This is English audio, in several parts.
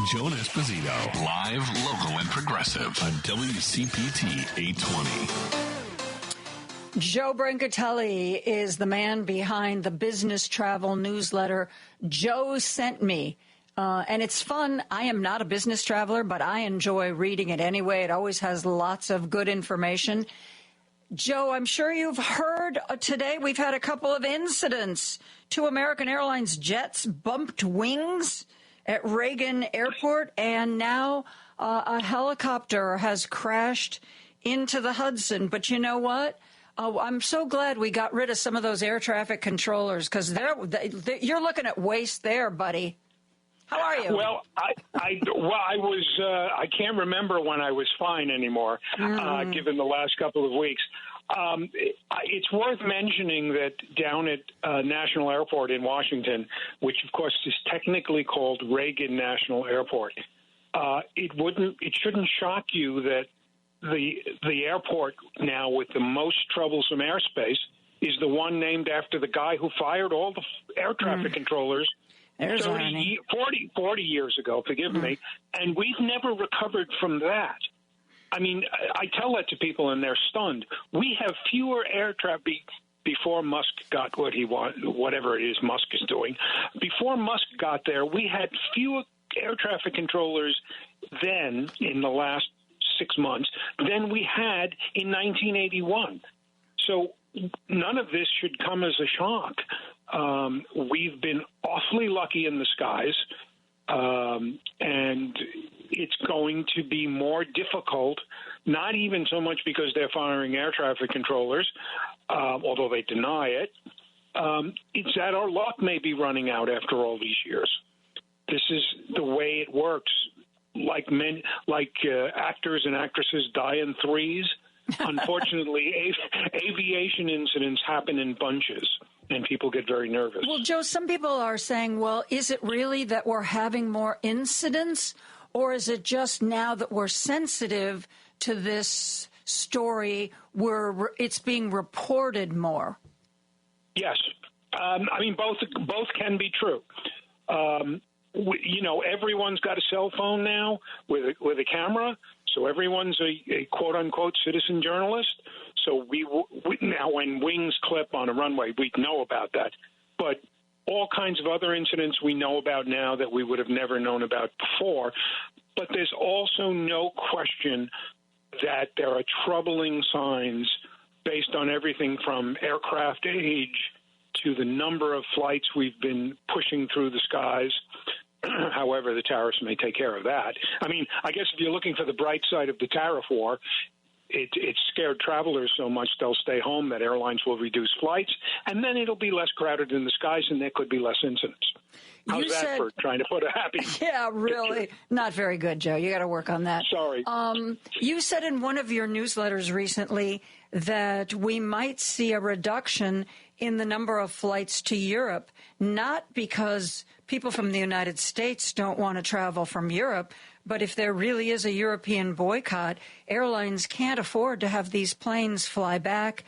Joan Esposito, live, local, and progressive on WCPT 820. Joe Brancatelli is the man behind the business travel newsletter Joe Sent Me. And it's fun. I am not a business traveler, but I enjoy reading it anyway. It always has lots of good information. Joe, I'm sure you've heard today we've had a couple of incidents. 2 American Airlines jets bumped wings at Reagan Airport, and now a helicopter has crashed into the Hudson. But you know what? I'm so glad we got rid of some of those air traffic controllers, because you're looking at waste there, buddy. How are you? Well, I can't remember when I was fine anymore, given the last couple of weeks. It's worth mentioning that down at National Airport in Washington, which of course is technically called Reagan National Airport, it shouldn't shock you that the airport now with the most troublesome airspace is the one named after the guy who fired all the air traffic controllers 40 years ago, forgive me, and we've never recovered from that. I mean, I tell that to people and they're stunned. We have fewer air traffic before Musk got what he wanted, whatever it is Musk is doing. Before Musk got there, we had fewer air traffic controllers then in the last 6 months than we had in 1981. So none of this should come as a shock. We've been awfully lucky in the skies, and it's going to be more difficult, not even so much because they're firing air traffic controllers, although they deny it. It's that our luck may be running out after all these years. This is the way it works. Like actors and actresses die in threes. Unfortunately, aviation incidents happen in bunches, and people get very nervous. Well, Joe, some people are saying, well, is it really that we're having more incidents, or is it just now that we're sensitive to this story where it's being reported more? Yes. I mean, both can be true. Everyone's got a cell phone now with a camera. So everyone's a quote-unquote citizen journalist. So we now, when wings clip on a runway, we know about that. But all kinds of other incidents we know about now that we would have never known about before. But there's also no question that there are troubling signs based on everything from aircraft age to the number of flights we've been pushing through the skies. However, the tariffs may take care of that. I mean, I guess if you're looking for the bright side of the tariff war, it scared travelers so much they'll stay home that airlines will reduce flights, and then it'll be less crowded in the skies and there could be less incidents. How's that for trying to put a happy Yeah, really. Picture? Not very good, Joe. You got to work on that. Sorry. You said in one of your newsletters recently that we might see a reduction in the number of flights to Europe, not because people from the United States don't want to travel from Europe, but if there really is a European boycott, airlines can't afford to have these planes fly back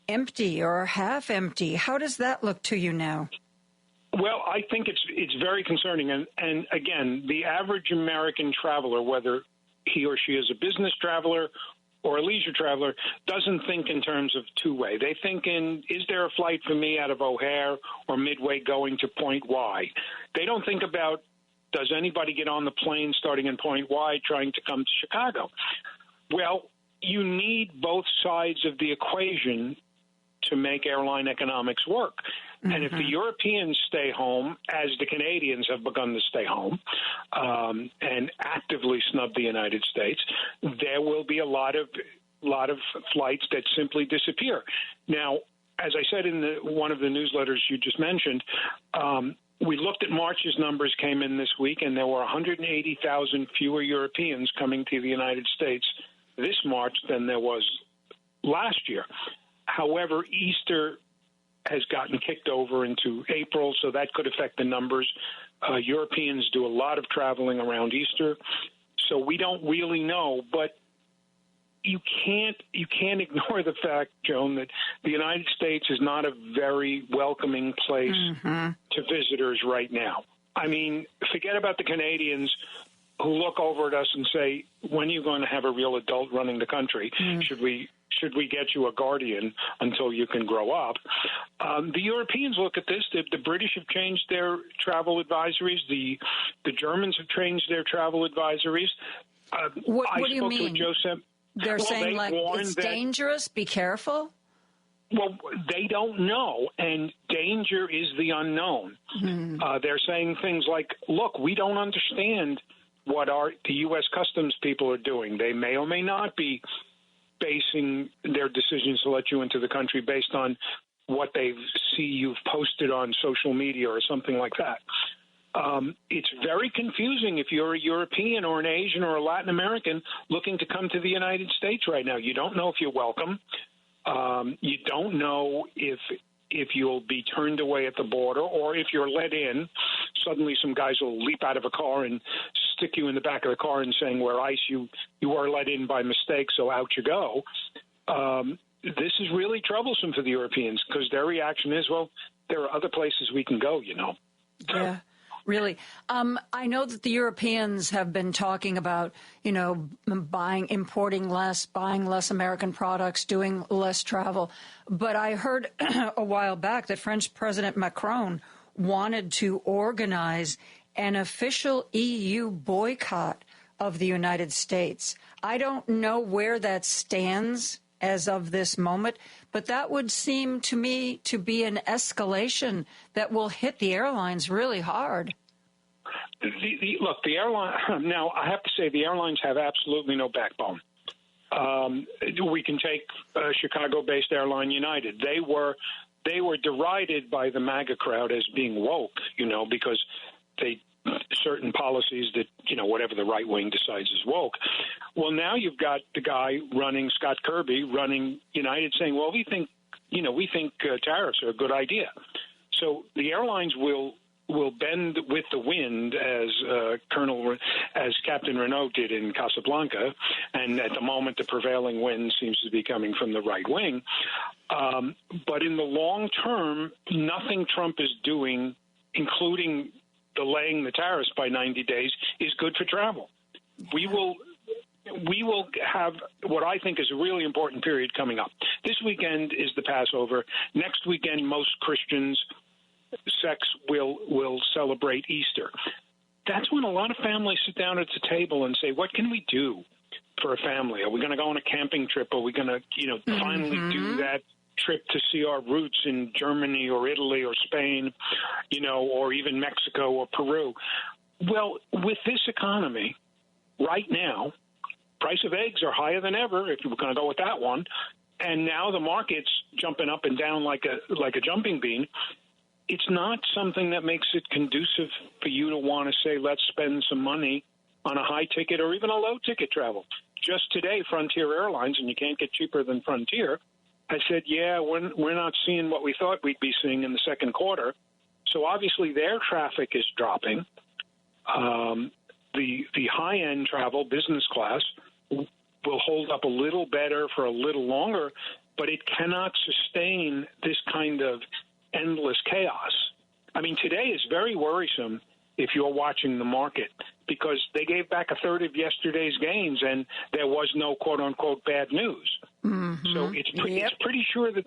empty or half empty. How does that look to you now? Well, I think it's very concerning. And again, the average American traveler, whether he or she is a business traveler or a leisure traveler, doesn't think in terms of two-way. They think in, is there a flight for me out of O'Hare or Midway going to Point Y? They don't think about, does anybody get on the plane starting in Point Y trying to come to Chicago? Well, you need both sides of the equation to make airline economics work. Mm-hmm. And if the Europeans stay home, as the Canadians have begun to stay home, and actively snub the United States, there will be a lot of flights that simply disappear. Now, as I said in one of the newsletters you just mentioned, we looked at March's numbers came in this week, and there were 180,000 fewer Europeans coming to the United States this March than there was last year. However, Easter has gotten kicked over into April, so that could affect the numbers. Europeans do a lot of traveling around Easter, so we don't really know. But you can't ignore the fact, Joan, that the United States is not a very welcoming place to visitors right now. I mean, forget about the Canadians. look over at us and say, when are you going to have a real adult running the country? Should we get you a guardian until you can grow up? The Europeans look at this. The British have changed their travel advisories. The Germans have changed their travel advisories. What do you mean? They're saying, like, it's dangerous, be careful? Well, they don't know, and danger is the unknown. They're saying things like, look, we don't understand what the U.S. Customs people are doing. They may or may not be basing their decisions to let you into the country based on what they see you've posted on social media or something like that. It's very confusing if you're a European or an Asian or a Latin American looking to come to the United States right now. You don't know if you're welcome. You don't know if you'll be turned away at the border, or if you're let in, suddenly some guys will leap out of a car and stick you in the back of the car and saying, we're ICE, you are let in by mistake, so out you go. This is really troublesome for the Europeans because their reaction is, well, there are other places we can go, you know. Yeah. Really. I know that the Europeans have been talking about, importing less, buying less American products, doing less travel. But I heard a while back that French President Macron wanted to organize an official EU boycott of the United States. I don't know where that stands as of this moment, but that would seem to me to be an escalation that will hit the airlines really hard. Look, the airline. Now, I have to say, the airlines have absolutely no backbone. We can take Chicago-based airline United. They were derided by the MAGA crowd as being woke, because they certain policies that, whatever the right wing decides is woke. Well, now you've got the guy running, Scott Kirby, running United, saying, well, we think tariffs are a good idea. So the airlines will bend with the wind, as Captain Renault did in Casablanca, and at the moment the prevailing wind seems to be coming from the right wing. But in the long term, nothing Trump is doing, including delaying the tariffs by 90 days, is good for travel. We will have what I think is a really important period coming up. This weekend is the Passover. Next weekend, most Christians sects will celebrate Easter. That's when a lot of families sit down at the table and say, what can we do for a family? Are we going to go on a camping trip? Are we going to, finally do that trip to see our roots in Germany or Italy or Spain, or even Mexico or Peru? Well, with this economy right now, price of eggs are higher than ever, if we're going to go with that one. And now the market's jumping up and down like a jumping bean. It's not something that makes it conducive for you to want to say, let's spend some money on a high ticket or even a low ticket travel. Just today, Frontier Airlines, and you can't get cheaper than Frontier, I said, yeah, we're not seeing what we thought we'd be seeing in the second quarter. So obviously their traffic is dropping. The high-end travel, business class, will hold up a little better for a little longer, but it cannot sustain this kind of endless chaos. I mean, today is very worrisome if you're watching the market, because they gave back a third of yesterday's gains and there was no quote-unquote bad news. So it's pretty sure that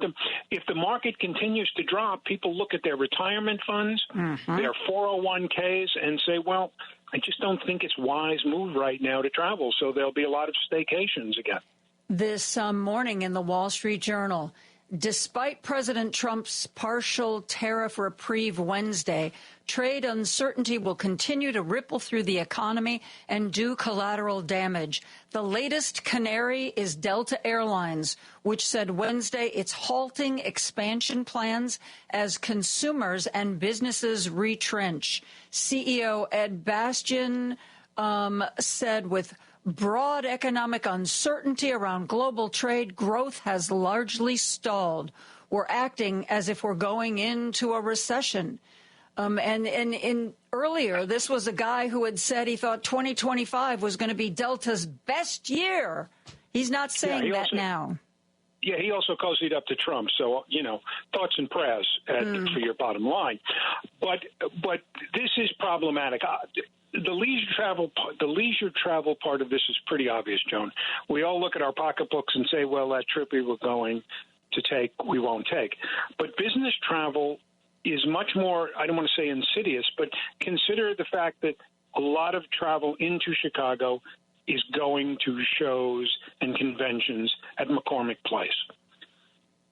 if the market continues to drop, people look at their retirement funds, their 401ks, and say, well, I just don't think it's wise move right now to travel. So there'll be a lot of staycations again. This morning in the Wall Street Journal, despite President Trump's partial tariff reprieve Wednesday, trade uncertainty will continue to ripple through the economy and do collateral damage. The latest canary is Delta Airlines, which said Wednesday it's halting expansion plans as consumers and businesses retrench. CEO Ed Bastian said with broad economic uncertainty around global trade, growth has largely stalled. We're acting as if we're going into a recession. And earlier, this was a guy who had said he thought 2025 was going to be Delta's best year. He's not saying that now. Yeah, he also cozied up to Trump. So, thoughts and prayers for your bottom line. But this is problematic. the leisure travel part of this is pretty obvious, Joan. We all look at our pocketbooks and say, well, that trip we were going to take, we won't take. But business travel is much more, I don't want to say insidious, but consider the fact that a lot of travel into Chicago is going to shows and conventions at McCormick Place.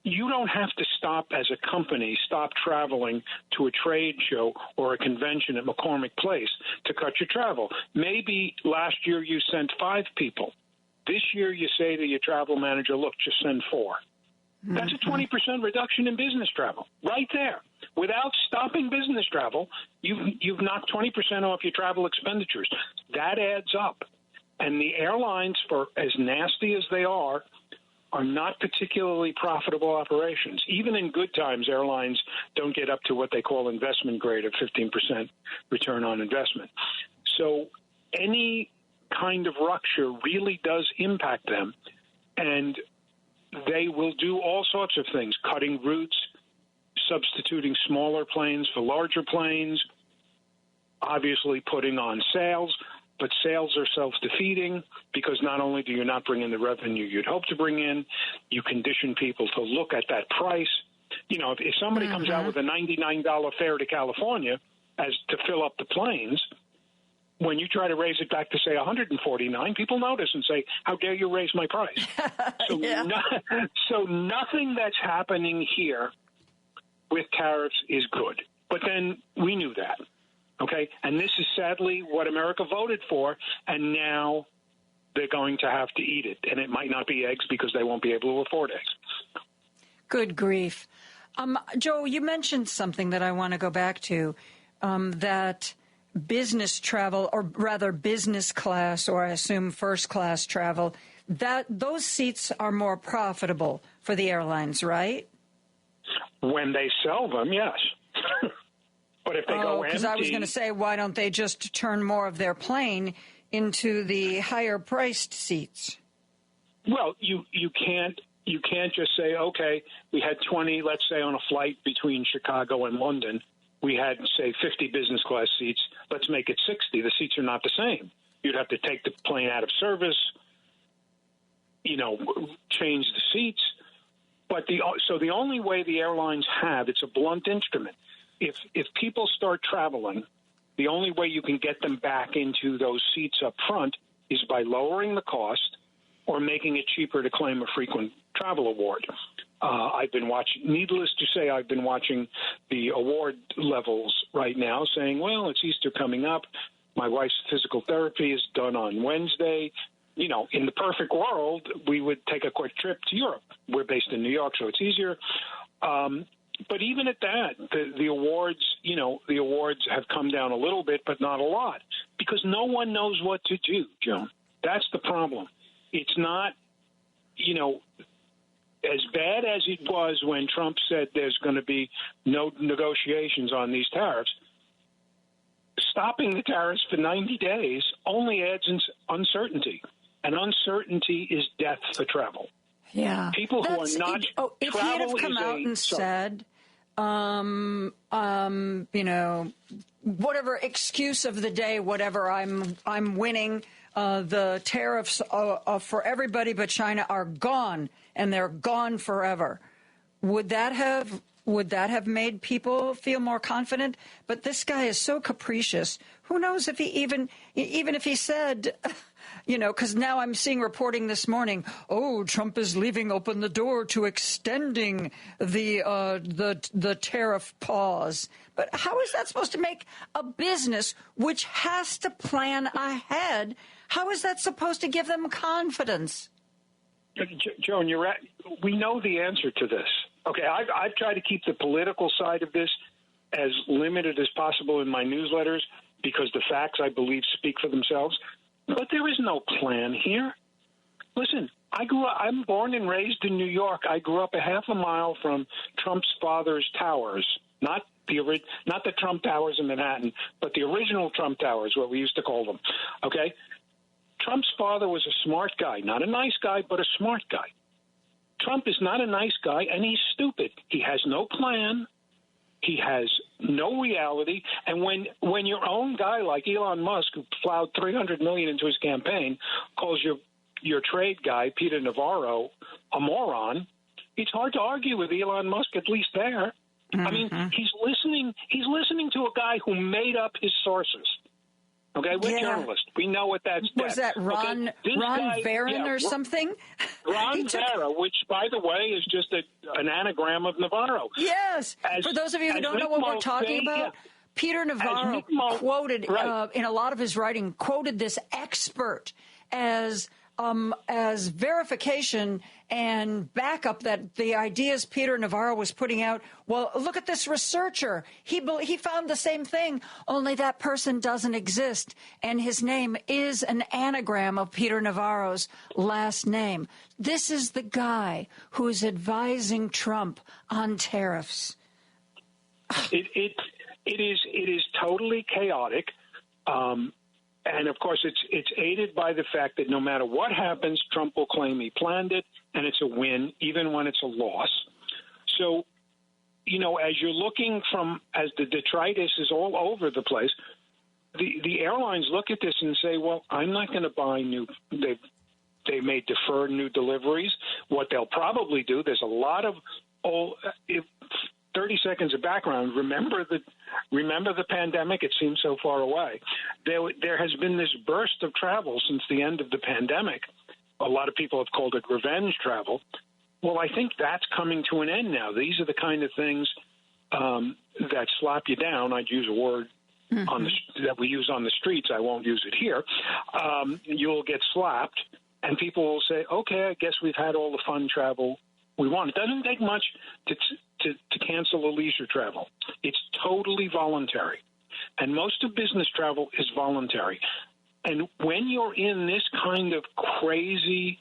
You don't have to stop as a company, stop traveling to a trade show or a convention at McCormick Place to cut your travel. Maybe last year you sent 5 people. This year you say to your travel manager, look, just send 4. That's a 20% reduction in business travel right there. Without stopping business travel, you've knocked 20% off your travel expenditures. That adds up. And the airlines, for as nasty as they are not particularly profitable operations. Even in good times, airlines don't get up to what they call investment grade of 15% return on investment. So any kind of rupture really does impact them, and they will do all sorts of things, cutting routes, substituting smaller planes for larger planes, obviously putting on sales. But sales are self-defeating because not only do you not bring in the revenue you'd hope to bring in, you condition people to look at that price. You know, if somebody comes out with a $99 fare to California as to fill up the planes, when you try to raise it back to, say, $149, people notice and say, how dare you raise my price? So, so nothing that's happening here with tariffs is good. But then we knew that. Okay, and this is sadly what America voted for, and now they're going to have to eat it. And it might not be eggs because they won't be able to afford eggs. Good grief. Joe, you mentioned something that I want to go back to, that business travel, or rather business class, or I assume first class travel, that those seats are more profitable for the airlines, right? When they sell them, yes. But if they go empty, because I was going to say, why don't they just turn more of their plane into the higher priced seats? Well, you can't just say, okay, we had 20, let's say on a flight between Chicago and London, we had, say, 50 business class seats. Let's make it 60. The seats are not the same. You'd have to take the plane out of service, change the seats. But so the only way the airlines have, it's a blunt instrument. If people start traveling, the only way you can get them back into those seats up front is by lowering the cost or making it cheaper to claim a frequent travel award. I've been watching, needless to say, I've been watching the award levels right now saying, well, it's Easter coming up. My wife's physical therapy is done on Wednesday. In the perfect world, we would take a quick trip to Europe. We're based in New York, so it's easier. But even at that, the awards, the awards have come down a little bit, but not a lot, because no one knows what to do, Joan. That's the problem. It's not, as bad as it was when Trump said there's going to be no negotiations on these tariffs. Stopping the tariffs for 90 days only adds uncertainty, and uncertainty is death for travel. Yeah. People who are not. If he had have come out and said, whatever excuse of the day, whatever, I'm winning, the tariffs for everybody but China are gone, and they're gone forever. Would that have made people feel more confident? But this guy is so capricious. Who knows if he even if he said, because now I'm seeing reporting this morning, Trump is leaving open the door to extending the tariff pause. But how is that supposed to make a business which has to plan ahead? How is that supposed to give them confidence? Joan, you're right. We know the answer to this. Okay, I've tried to keep the political side of this as limited as possible in my newsletters because the facts, I believe, speak for themselves. But there is no plan here. Listen, I'm born and raised in New York. I grew up a half a mile from Trump's father's towers, not the Trump Towers in Manhattan, but the original Trump Towers, what we used to call them. Okay? Trump's father was a smart guy, not a nice guy, but a smart guy. Trump is not a nice guy, and he's stupid. He has no plan. He has no reality. And when your own guy like Elon Musk, who plowed $300 million into his campaign, calls your trade guy, Peter Navarro, a moron, it's hard to argue with Elon Musk, at least there. I mean, he's listening to a guy who made up his sources. Okay, we're journalists. We know what that's. Was that Ron Barron or something? Ron Barron, which, by the way, is just an anagram of Navarro. Yes. For those of you who don't know what we're talking about, Peter Navarro quoted in a lot of his writing, quoted this expert as verification and backup that the ideas Peter Navarro was putting out. Well, look at this researcher. He found the same thing, only that person doesn't exist, and his name is an anagram of Peter Navarro's last name. This is the guy who is advising Trump on tariffs. It is totally chaotic. And, of course, it's aided by the fact that no matter what happens, Trump will claim he planned it, and it's a win, even when it's a loss. So, as you're looking as the detritus is all over the place, the airlines look at this and say, well, I'm not going to buy new – they may defer new deliveries. What they'll probably do, there's a lot of – 30 seconds of background. Remember the pandemic? It seems so far away. There has been this burst of travel since the end of the pandemic. A lot of people have called it revenge travel. Well, I think that's coming to an end now. These are the kind of things that slap you down. I'd use a word that we use on the streets. I won't use it here. You'll get slapped, and people will say, okay, I guess we've had all the fun travel we want. It doesn't take much to cancel a leisure travel. It's totally voluntary. And most of business travel is voluntary. And when you're in this kind of crazy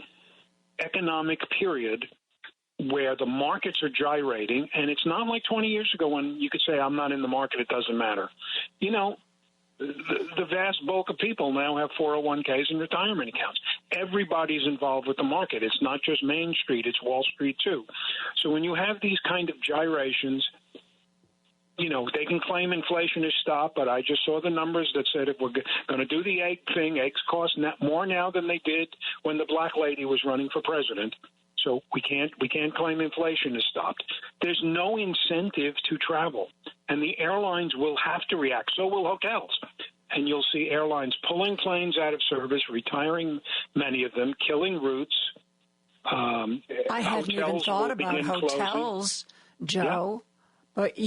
economic period where the markets are gyrating, and it's not like 20 years ago when you could say, I'm not in the market, it doesn't matter. The vast bulk of people now have 401ks and retirement accounts. Everybody's involved with the market. It's not just Main Street, it's Wall Street too. So when you have these kind of gyrations, they can claim inflation has stopped, but I just saw the numbers that said if we're going to do the egg thing, eggs cost more now than they did when the black lady was running for president. So we can't claim inflation has stopped. There's no incentive to travel, and the airlines will have to react. So will hotels. And you'll see airlines pulling planes out of service, retiring many of them, killing routes. I hadn't even thought about hotels, Joe. Yeah. But,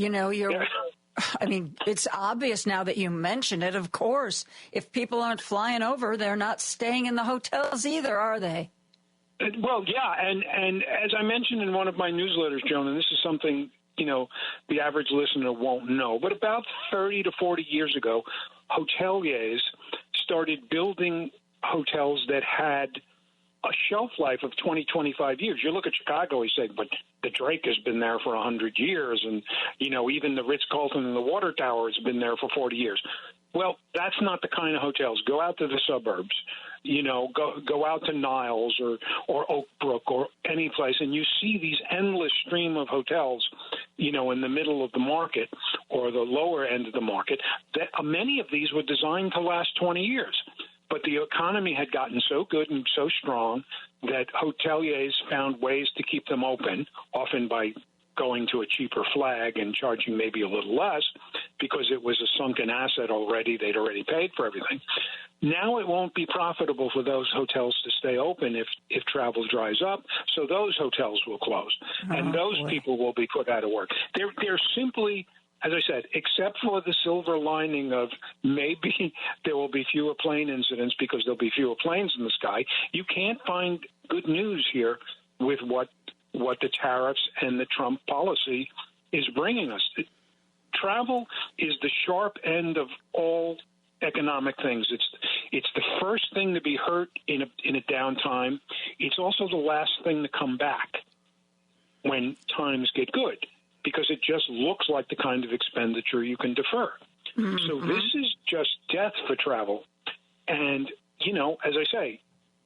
I mean, it's obvious now that you mention it, of course. If people aren't flying over, they're not staying in the hotels either, are they? Well, yeah, and as I mentioned in one of my newsletters, Joan, and this is something, the average listener won't know, but about 30 to 40 years ago, hoteliers started building hotels that had a shelf life of 20, 25 years. You look at Chicago, you say, but the Drake has been there for 100 years, and, even the Ritz-Carlton and the Water Tower has been there for 40 years. Well, that's not the kind of hotels. Go out to the suburbs, go out to Niles or Oak Brook or any place, and you see these endless stream of hotels, in the middle of the market or the lower end of the market. That many of these were designed to last 20 years. But the economy had gotten so good and so strong that hoteliers found ways to keep them open, often by going to a cheaper flag and charging maybe a little less because it was a sunken asset already. They'd already paid for everything. Now it won't be profitable for those hotels to stay open if travel dries up, so those hotels will close, and those people will be put out of work. They're simply, as I said, except for the silver lining of maybe there will be fewer plane incidents because there'll be fewer planes in the sky, you can't find good news here with what the tariffs and the Trump policy is bringing us. Travel is the sharp end of all economic things. It's the first thing to be hurt in a downtime. It's also the last thing to come back when times get good, because it just looks like the kind of expenditure you can defer. Mm-hmm. So this is just death for travel. And, as I say,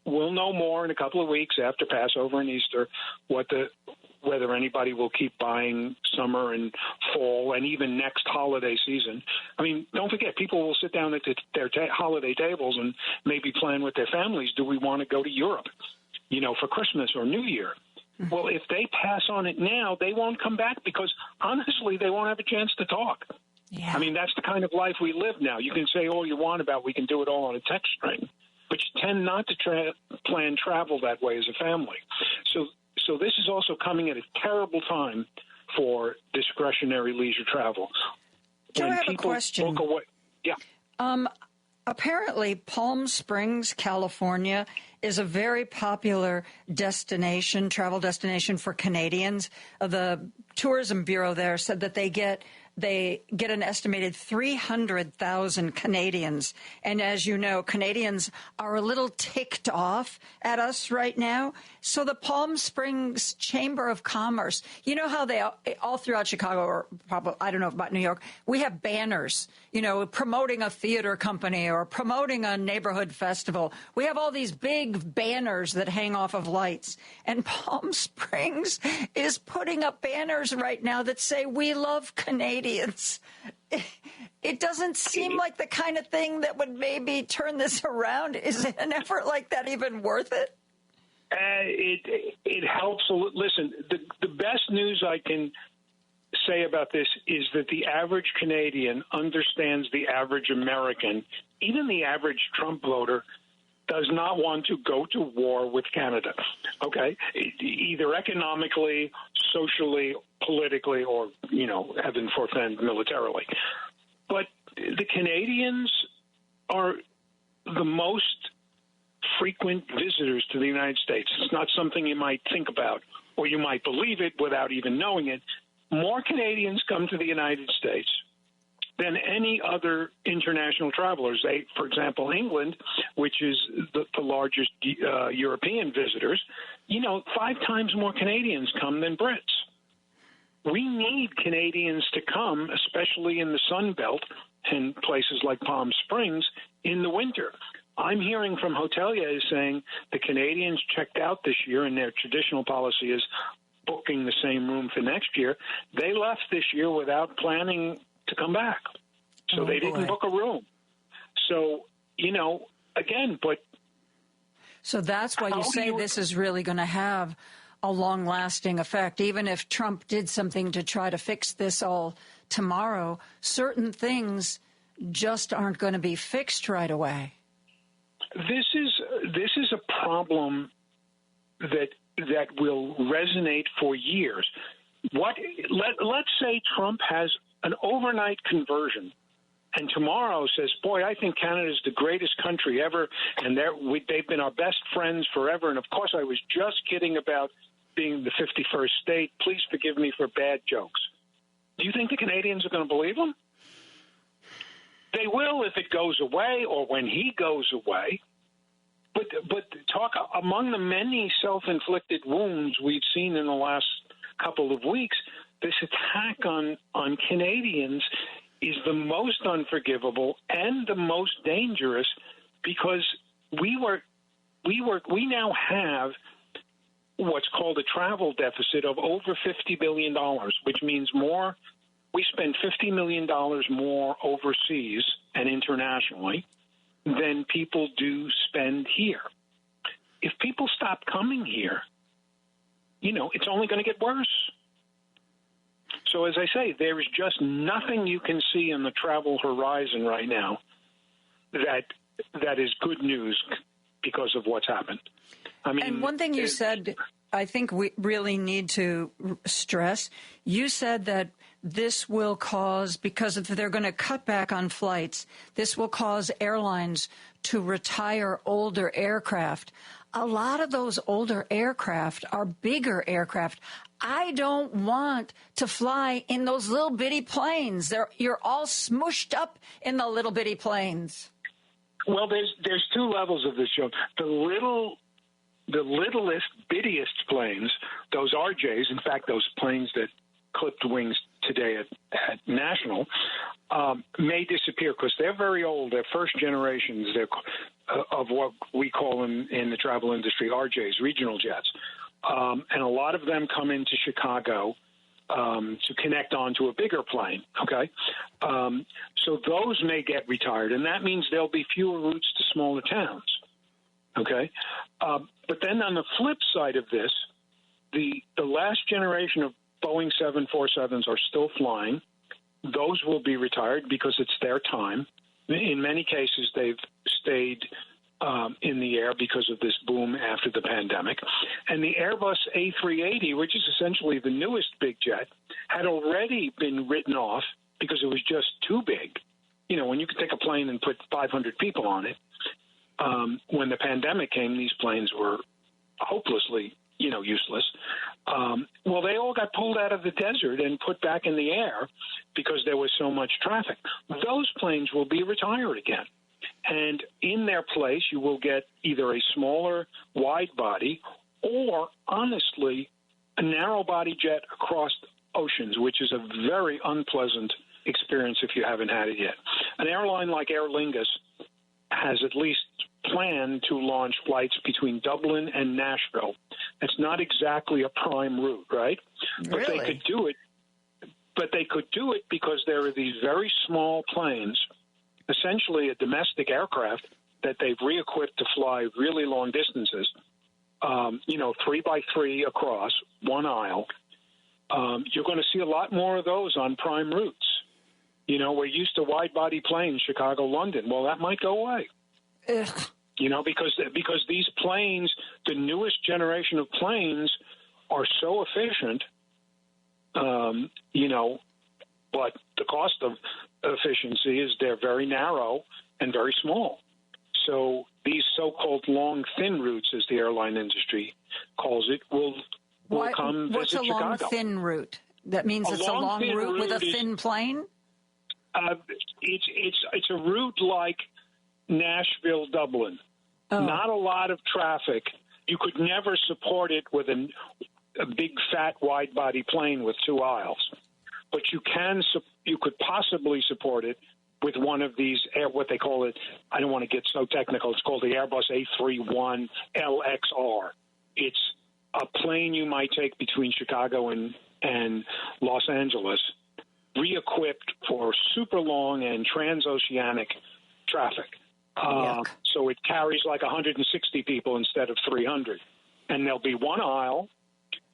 we'll know more in a couple of weeks after Passover and Easter what the whether anybody will keep buying summer and fall and even next holiday season. I mean, don't forget, people will sit down at their holiday tables and maybe plan with their families. Do we want to go to Europe, for Christmas or New Year? Mm-hmm. Well, if they pass on it now, they won't come back because, honestly, they won't have a chance to talk. Yeah. I mean, that's the kind of life we live now. You can say all you want about we can do it all on a text string, but you tend not to plan travel that way as a family. So this is also coming at a terrible time for discretionary leisure travel. Joe, I have a question. Yeah. Apparently, Palm Springs, California, is a very popular travel destination for Canadians. The Tourism Bureau there said that they get an estimated 300,000 Canadians. And as you know, Canadians are a little ticked off at us right now. So the Palm Springs Chamber of Commerce, you know how they all throughout Chicago, or probably, I don't know about New York, we have banners, promoting a theater company or promoting a neighborhood festival. We have all these big banners that hang off of lights. And Palm Springs is putting up banners right now that say, "We love Canadians." It doesn't seem like the kind of thing that would maybe turn this around. Is an effort like that even worth it? It helps. Listen, the best news I can say about this is that the average Canadian understands the average American. Even the average Trump voter does not want to go to war with Canada, okay? Either economically, socially, politically, or, heaven forfend, militarily. But the Canadians are the most frequent visitors to the United States. It's not something you might think about, or you might believe it without even knowing it. More Canadians come to the United States than any other international travelers. For example, England, which is the largest European visitors, 5 times more Canadians come than Brits. We need Canadians to come, especially in the Sun Belt and places like Palm Springs, in the winter. I'm hearing from hoteliers saying the Canadians checked out this year, and their traditional policy is booking the same room for next year. They left this year without planning to come back. So they didn't book a room. So, again, but... So that's why you say this is really going to have a long-lasting effect. Even if Trump did something to try to fix this all tomorrow, certain things just aren't going to be fixed right away. This is a problem that will resonate for years. Let's say Trump has an overnight conversion, and tomorrow says, "Boy, I think Canada is the greatest country ever, and they've been our best friends forever. And of course, I was just kidding about being the 51st state. Please forgive me for bad jokes." Do you think the Canadians are going to believe him? They will if it goes away or when he goes away. But talk among the many self-inflicted wounds we've seen in the last couple of weeks, this attack on Canadians is the most unforgivable and the most dangerous, because we now have what's called a travel deficit of over $50 billion, which means we spend $50 million more overseas and internationally than people do spend here. If people stop coming here, it's only going to get worse. So as I say, there is just nothing you can see in the travel horizon right now that is good news because of what's happened. I mean, and one thing you said, I think we really need to stress, you said that this will cause, because if they're going to cut back on flights, this will cause airlines to retire older aircraft. A lot of those older aircraft are bigger aircraft. I don't want to fly in those little bitty planes. You're all smushed up in the little bitty planes. Well, there's 2 levels of this, Joe. The littlest, bittiest planes, those RJs, in fact, those planes that clipped wings today at National, may disappear because they're very old. They're first generations of what we call in the travel industry RJs, regional jets. and a lot of them come into Chicago to connect onto a bigger plane, okay? So those may get retired, and that means there'll be fewer routes to smaller towns, okay? But then on the flip side of this, the last generation of Boeing 747s are still flying. Those will be retired because it's their time. In many cases, they've stayed in the air because of this boom after the pandemic. And the Airbus A380, which is essentially the newest big jet, had already been written off because it was just too big. You know, when you could take a plane and put 500 people on it, when the pandemic came, these planes were hopelessly, useless. Well, they all got pulled out of the desert and put back in the air because there was so much traffic. Those planes will be retired again. And in their place, you will get either a smaller wide body or, honestly, a narrow body jet across oceans, which is a very unpleasant experience if you haven't had it yet. An airline like Aer Lingus has at least planned to launch flights between Dublin and Nashville. It's not exactly a prime route, right? Really? But they could do it. But they could do it because there are these very small planes, essentially a domestic aircraft that they've re-equipped to fly really long distances, 3x3 across one aisle. You're going to see a lot more of those on prime routes. We're used to wide-body planes, Chicago, London. Well, that might go away. Ugh. Because these planes, the newest generation of planes, are so efficient, but the cost of efficiency is they're very narrow and very small. So these so-called long, thin routes, as the airline industry calls it, will come What's visit Chicago. What's a long, thin route? That means it's a long route with a thin plane? It's a route like Nashville, Dublin. Oh. Not a lot of traffic. You could never support it with a big, fat, wide-body plane with two aisles. But you could possibly support it with one of these, what they call it, I don't want to get so technical, it's called the Airbus A321LXR. It's a plane you might take between Chicago and Los Angeles, re-equipped for super long and transoceanic traffic. So it carries like 160 people instead of 300. And there'll be one aisle,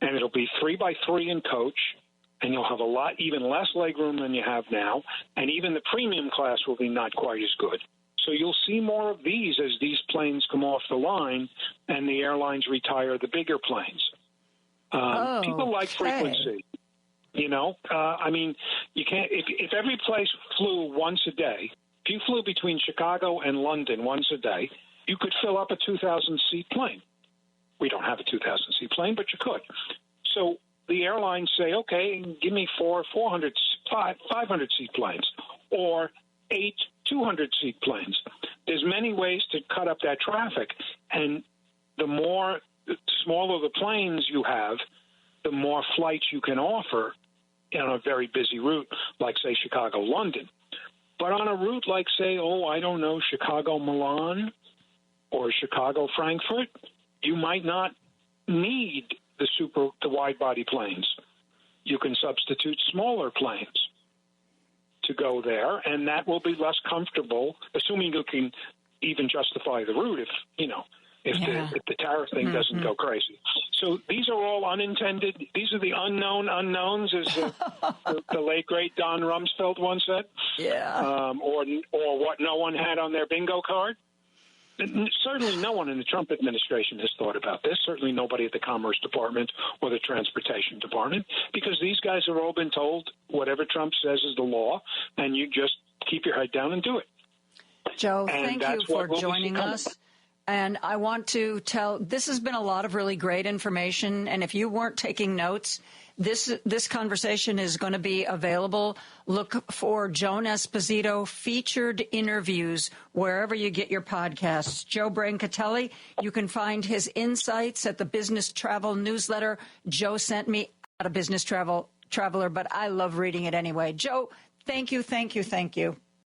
and it'll be 3x3 in coach, and you'll have even less legroom than you have now, and even the premium class will be not quite as good. So you'll see more of these as these planes come off the line and the airlines retire the bigger planes. People like frequency. You can't, if every place flew once a day, if you flew between Chicago and London once a day, you could fill up a 2,000-seat plane. We don't have a 2,000-seat plane, but you could. So the airlines say, okay, give me 500-seat planes or 8 200-seat planes. There's many ways to cut up that traffic, and the smaller the planes you have, the more flights you can offer on a very busy route, like, say, Chicago-London. But on a route like, say, Chicago-Milan or Chicago-Frankfurt, you might not need the wide-body planes. You can substitute smaller planes to go there, and that will be less comfortable, assuming you can even justify the route if the tariff thing doesn't go crazy. So these are all unintended. These are the unknown unknowns, as the late, great Don Rumsfeld once said. Yeah. Or what no one had on their bingo card. And certainly no one in the Trump administration has thought about this, certainly nobody at the Commerce Department or the Transportation Department, because these guys have all been told whatever Trump says is the law, and you just keep your head down and do it. Joe, thank you for joining us. And I want to this has been a lot of really great information, and if you weren't taking notes, this conversation is going to be available. Look for Joan Esposito featured interviews wherever you get your podcasts. Joe Brancatelli, you can find his insights at the Business Travel newsletter. Joe sent me out a Business Traveler, but I love reading it anyway. Joe, thank you.